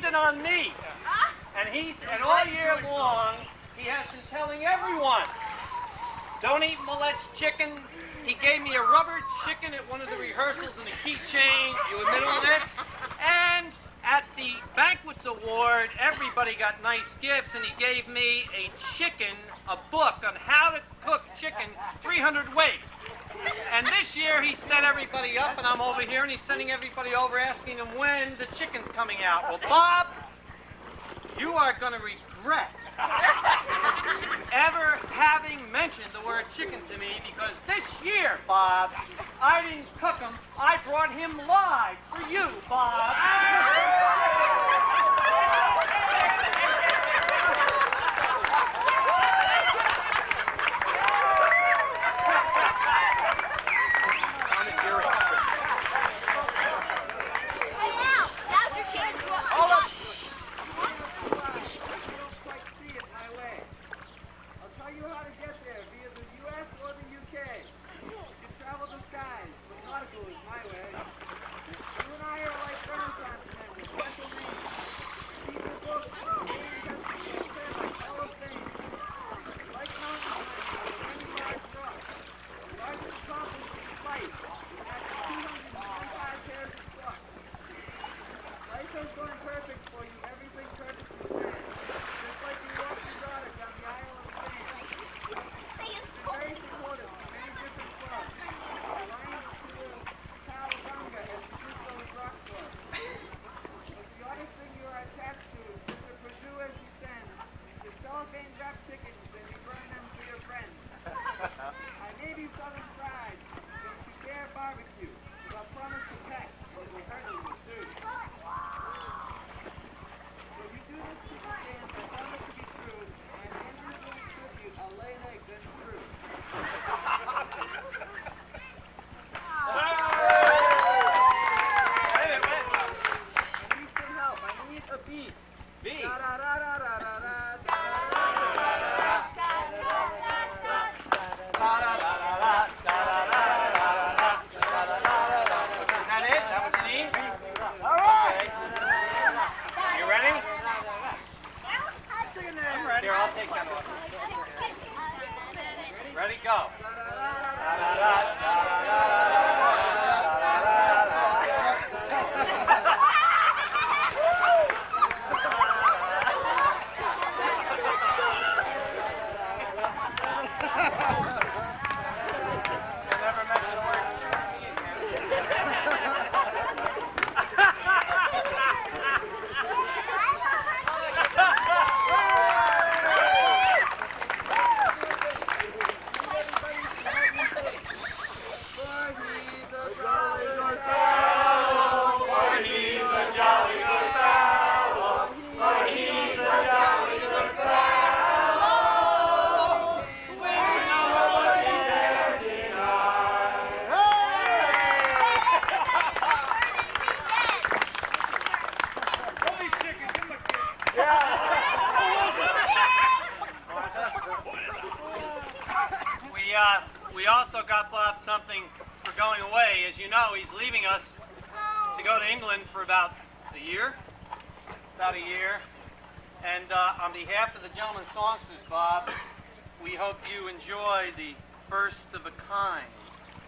it on me. And all year long, he has been telling everyone, don't eat Millett's chicken. He gave me a rubber chicken at one of the rehearsals and a keychain. You admit all this? And at the Banquets Award, everybody got nice gifts, and he gave me a book on how to cook chicken 300 ways. And this year, he set everybody up, and I'm over here, and he's sending everybody over asking them when the chicken's coming out. Well, Bob, you are going to regret ever having mentioned the word chicken to me, because this year, Bob, I didn't cook him. I brought him live for you, Bob. Ready, go. We also got Bob something for going away. As you know, he's leaving us to go to England for about a year. And on behalf of the Gentlemen Songsters, Bob, we hope you enjoy the first of a kind.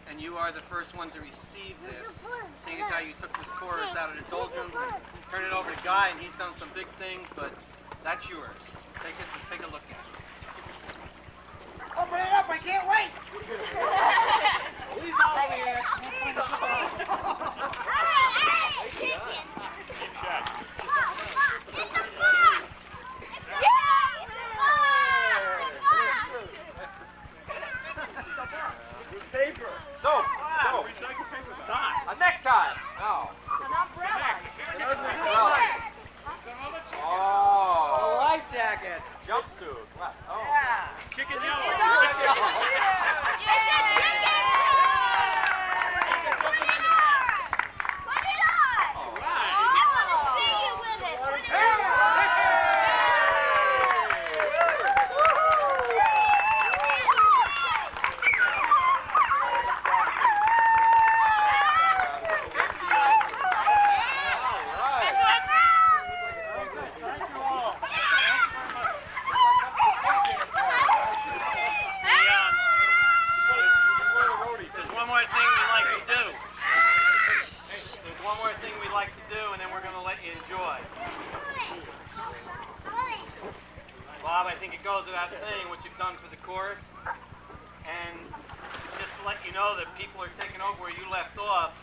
And you are the first one to receive this. Seeing as how you took this chorus out of the doldrums and turned it over to Guy, and he's done some big things, but that's yours. Take a look at it. Open it up, I can't wait! He's all here. Chicken! Paper. Soap. Recycled paper. Tie. A necktie. Oh. An umbrella. Oh. A life jacket. Jumpsuit. What? Oh. Yeah. Chicken yellow. one more thing we'd like to do, and then we're going to let you enjoy. Bob, I think it goes without saying what you've done for the chorus. And just to let you know that people are taking over where you left off,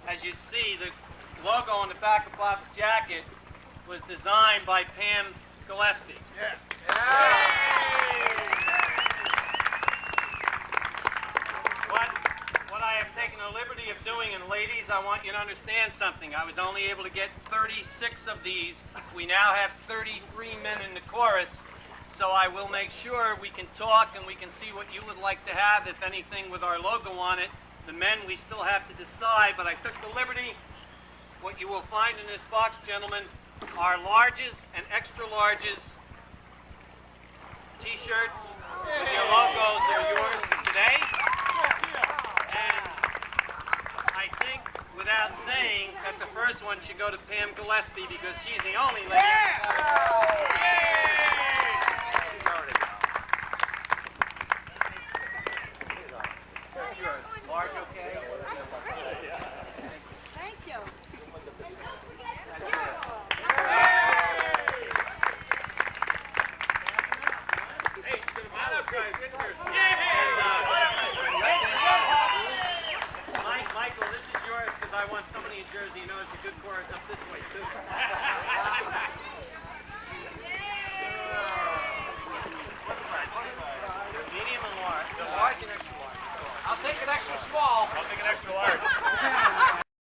as you see, the logo on the back of Bob's jacket was designed by Pam Gillespie. Yeah. What I have taken the liberty of doing, and ladies, I want you to understand something. I was only able to get 36 of these. We now have 33 men in the chorus, so I will make sure we can talk and we can see what you would like to have, if anything, with our logo on it. The men, we still have to decide, but I took the liberty. What you will find in this box, gentlemen, are larges and extra larges T-shirts with your logos. They're yours for today. And I think, without saying, that the first one should go to Pam Gillespie because she's the only lady. Yours. Large, okay? Thank you. Michael, this is yours because I want somebody in Jersey who knows the good chorus up this way, too. Medium and large. The large and extra large. I'll take an extra small. I'll take an extra large.